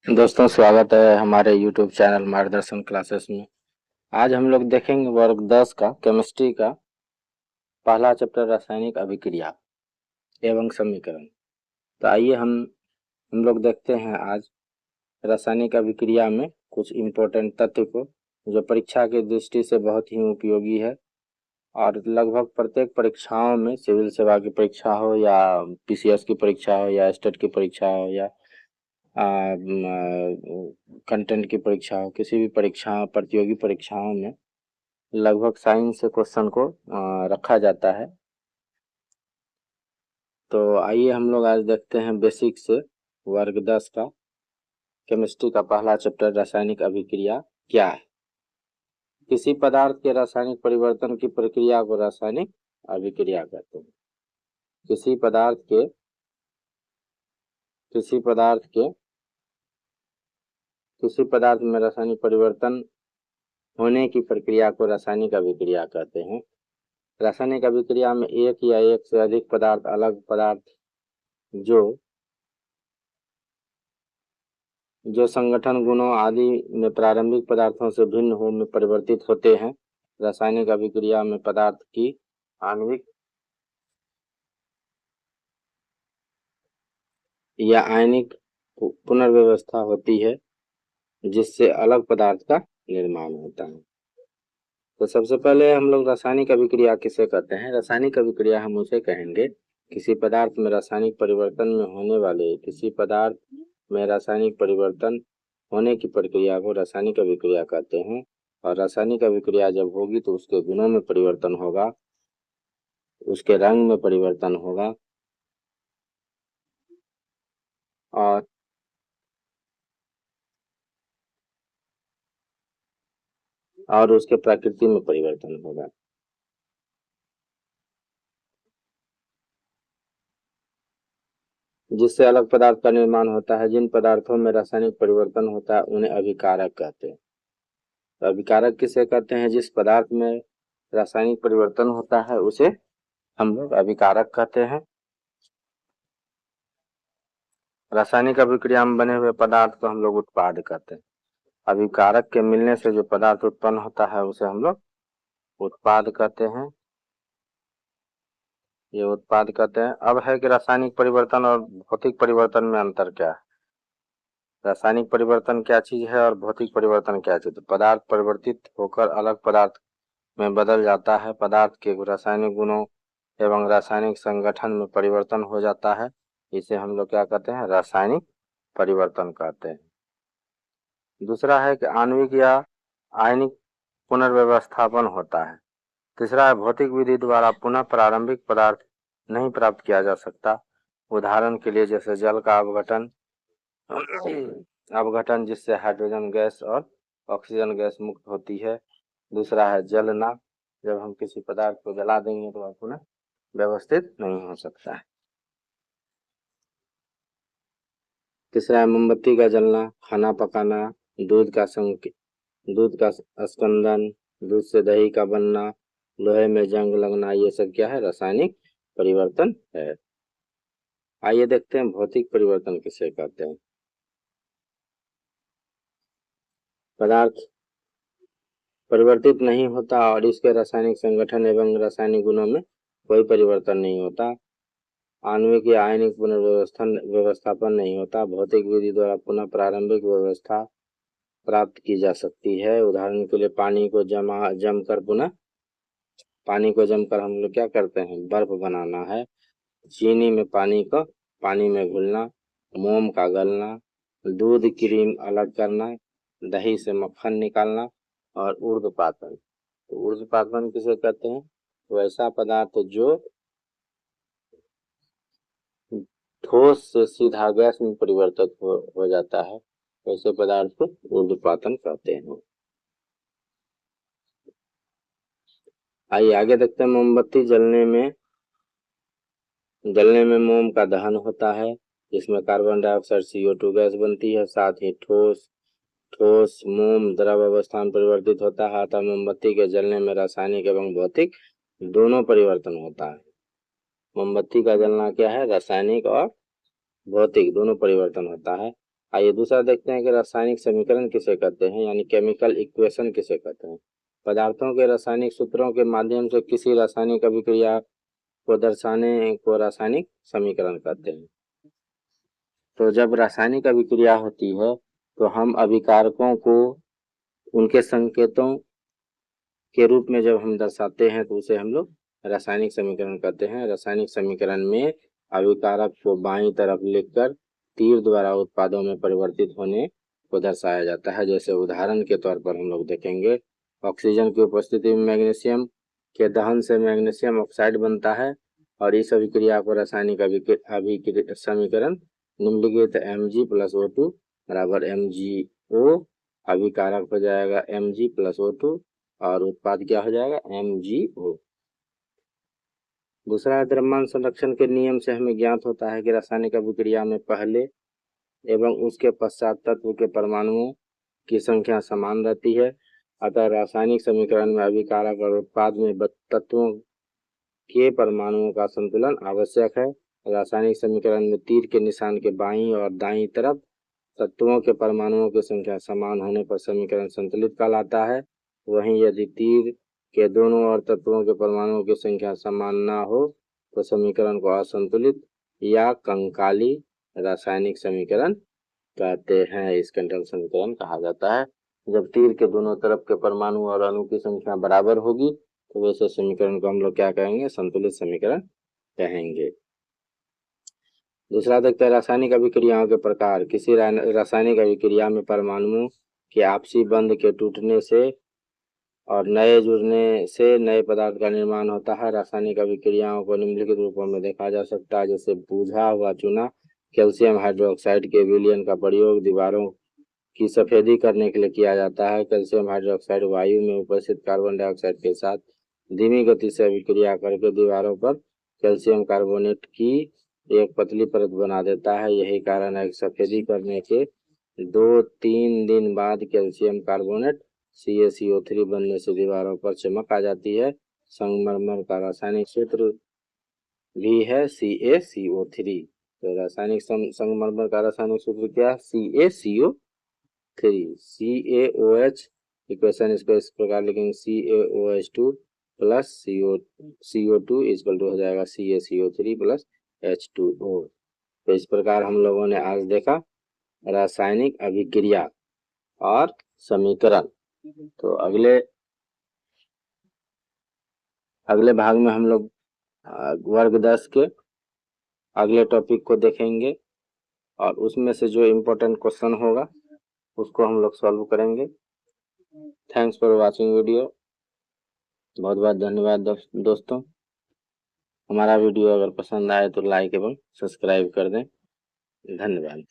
दोस्तों, स्वागत है हमारे YouTube चैनल मार्गदर्शन क्लासेस में। आज हम लोग देखेंगे वर्ग 10 का केमिस्ट्री का पहला चैप्टर रासायनिक अभिक्रिया एवं समीकरण। तो आइए हम लोग देखते हैं आज रासायनिक अभिक्रिया में कुछ इम्पोर्टेंट तथ्य को, जो परीक्षा की दृष्टि से बहुत ही उपयोगी है और लगभग प्रत्येक परीक्षाओं में, सिविल सेवा की परीक्षा हो या PCS की परीक्षा हो या स्टेट की परीक्षा हो या कंटेंट की परीक्षा हो, किसी भी परीक्षा प्रतियोगी परीक्षाओं में लगभग साइंस से क्वेश्चन को रखा जाता है। तो आइए हम लोग आज देखते हैं बेसिक से वर्ग 10 का केमिस्ट्री का पहला चैप्टर रासायनिक अभिक्रिया क्या है। किसी पदार्थ के रासायनिक परिवर्तन की प्रक्रिया को रासायनिक अभिक्रिया कहते हैं। किसी पदार्थ में रासायनिक परिवर्तन होने की प्रक्रिया को रासायनिक अभिक्रिया कहते हैं। रासायनिक अभिक्रिया में एक या एक से अधिक पदार्थ अलग पदार्थ जो संगठन गुणों आदि में प्रारंभिक पदार्थों से भिन्न हो में परिवर्तित होते हैं। रासायनिक अभिक्रिया में पदार्थ की आणविक या आयनिक पुनर्व्यवस्था होती है, जिससे अलग पदार्थ का निर्माण होता है। तो सबसे पहले हम लोग रासायनिक अभिक्रिया किसे कहते हैं। रासायनिक अभिक्रिया हम उसे कहेंगे किसी पदार्थ में रासायनिक परिवर्तन होने की प्रक्रिया को रासायनिक अभिक्रिया कहते हैं। और रासायनिक अभिक्रिया जब होगी तो उसके गुणों में परिवर्तन होगा, उसके रंग में परिवर्तन होगा और उसके प्रकृति में परिवर्तन होगा। जिससे अलग पदार्थ का निर्माण होता है। जिन पदार्थों में रासायनिक परिवर्तन होता है उन्हें अभिकारक कहते हैं। तो अभिकारक किसे कहते हैं? जिस पदार्थ में रासायनिक परिवर्तन होता है उसे हम लोग अभिकारक कहते हैं। रासायनिक अभिक्रिया में बने हुए पदार्थ को हम लोग उत्पाद कहते हैं। अभिकारक के मिलने से जो पदार्थ उत्पन्न होता है उसे हम लोग उत्पाद कहते हैं। ये उत्पाद कहते हैं। अब है कि रासायनिक परिवर्तन और भौतिक परिवर्तन में अंतर क्या है। रासायनिक परिवर्तन क्या चीज है और भौतिक परिवर्तन क्या चीज है। तो पदार्थ परिवर्तित होकर अलग पदार्थ में बदल जाता है। पदार्थ के रासायनिक गुणों एवं रासायनिक संगठन में परिवर्तन हो जाता है। इसे हम लोग क्या कहते हैं? रासायनिक परिवर्तन कहते हैं। दूसरा है कि आणविक या आयनिक पुनर्व्यवस्थापन होता है। तीसरा है भौतिक विधि द्वारा पुनः प्रारंभिक पदार्थ नहीं प्राप्त किया जा सकता। उदाहरण के लिए जैसे जल का अवघटन जिससे हाइड्रोजन गैस और ऑक्सीजन गैस मुक्त होती है। दूसरा है जलना, जब हम किसी पदार्थ को जला देंगे तो वह पुनः व्यवस्थित नहीं हो सकता है। तीसरा है मोमबत्ती का जलना, खाना पकाना, दूध का स्कंदन, दूध से दही का बनना, लोहे में जंग लगना, ये सब क्या है? रासायनिक परिवर्तन है। आइए देखते हैं भौतिक परिवर्तन किसे कहते हैं। पदार्थ परिवर्तित नहीं होता और इसके रासायनिक संगठन एवं रासायनिक गुणों में कोई परिवर्तन नहीं होता। आणविक या आयनिक पुनर्व्यवस्थापन नहीं होता। भौतिक विधि द्वारा पुनः प्रारंभिक व्यवस्था प्राप्त की जा सकती है। उदाहरण के लिए पानी को जमकर हम लोग क्या करते हैं? बर्फ बनाना है। चीनी में पानी में घुलना, मोम का गलना, दूध क्रीम अलग करना, दही से मक्खन निकालना और ऊर्ध्वपातन। तो ऊर्ध्वपातन किसे कहते हैं? तो ऐसा पदार्थ जो ठोस से सीधा गैस में परिवर्तित हो जाता है, ऐसे पदार्थ को ऊर्ध्वपातन कहते हैं। आइए आगे देखते हैं। मोमबत्ती जलने में मोम का दहन होता है, जिसमें कार्बन डाइऑक्साइड CO2 गैस बनती है। साथ ही ठोस मोम द्रव अवस्था में परिवर्तित होता है। अतः मोमबत्ती के जलने में रासायनिक एवं भौतिक दोनों परिवर्तन होता है। मोमबत्ती का जलना क्या है? रासायनिक और भौतिक दोनों परिवर्तन होता है। आइए दूसरा देखते हैं कि रासायनिक समीकरण किसे कहते हैं, यानी केमिकल इक्वेशन किसे कहते हैं। पदार्थों के रासायनिक सूत्रों के माध्यम से किसी रासायनिक अभिक्रिया को दर्शाने को रासायनिक समीकरण कहते हैं। तो जब रासायनिक अभिक्रिया होती है तो हम अभिकारकों को उनके संकेतों के रूप में जब हम दर्शाते हैं तो उसे हम लोग रासायनिक समीकरण कहते हैं। रासायनिक समीकरण में अभिकारक को बाईं तरफ लिखकर तीर द्वारा उत्पादों में परिवर्तित होने को दर्शाया जाता है। जैसे उदाहरण के तौर पर हम लोग देखेंगे, ऑक्सीजन की उपस्थिति में मैग्नीशियम के दहन से मैग्नीशियम ऑक्साइड बनता है और इस अभिक्रिया को रासायनिक समीकरण निम्नलिखित Mg+O2 बराबर MgO, अभिकारक हो जाएगा Mg+O2 और उत्पाद क्या हो जाएगा MgO। दूसरा, द्रव्यमान संरक्षण के नियम से हमें ज्ञात होता है कि रासायनिक अभिक्रिया में पहले एवं उसके पश्चात तत्व के परमाणुओं की संख्या समान रहती है। अतः रासायनिक समीकरण में अभिकारक और उत्पाद में तत्वों के परमाणुओं का संतुलन आवश्यक है। रासायनिक समीकरण में तीर के निशान के बाईं और दाईं तरफ तत्वों के परमाणुओं की संख्या समान होने पर समीकरण संतुलित कहलाता है। वहीं यदि तीर के दोनों ओर तत्वों के परमाणुओं की संख्या समान न हो तो समीकरण को असंतुलित या कंकाली रासायनिक समीकरण कहते हैं। इसका समीकरण कहा जाता है। जब तीर के दोनों तरफ के परमाणु और अणु की संख्या बराबर होगी तो वैसे समीकरण को हम लोग क्या कहेंगे, संतुलित समीकरण कहेंगे। दूसरा देखते हैं रासायनिक अभिक्रियाओं के प्रकार। किसी रासायनिक अभिक्रिया में परमाणुओं के आपसी बंध के टूटने से और नए जुड़ने से नए पदार्थ का निर्माण होता है। रासायनिक अभिक्रियाओं को निम्नलिखित रूपों में देखा जा सकता है, जैसे बुझा हुआ चूना कैल्शियम हाइड्रोक्साइड के विलयन का प्रयोग दीवारों की सफेदी करने के लिए किया जाता है। कैल्शियम हाइड्रोक्साइड वायु में उपस्थित कार्बन डाइऑक्साइड के साथ धीमी गति से अभिक्रिया करके दीवारों पर कैल्शियम कार्बोनेट की एक पतली परत बना देता है। यही कारण है कि सफेदी करने के 2-3 दिन बाद कैल्शियम कार्बोनेट CaCO3 बनने से दीवारों पर चमक आ जाती है। संगमरमर का रासायनिक सूत्र भी है CaCO3। तो रासायनिक संगमरमर का रासायनिक सूत्र क्या है, CaCO3। CaOH इक्वेशन इसको इस प्रकार लिखेंगे, CaOH2 plus CO2 equal to हो जाएगा CaCO3 प्लस H2O। तो इस प्रकार हम लोगों ने आज देखा रासायनिक अभिक्रिया और समीकरण। तो अगले भाग में हम लोग वर्ग 10 के अगले टॉपिक को देखेंगे और उसमें से जो इम्पोर्टेंट क्वेश्चन होगा उसको हम लोग सॉल्व करेंगे। Thanks for watching video. बहुत बहुत धन्यवाद दोस्तों। हमारा वीडियो अगर पसंद आए तो लाइक एवं सब्सक्राइब कर दें। धन्यवाद।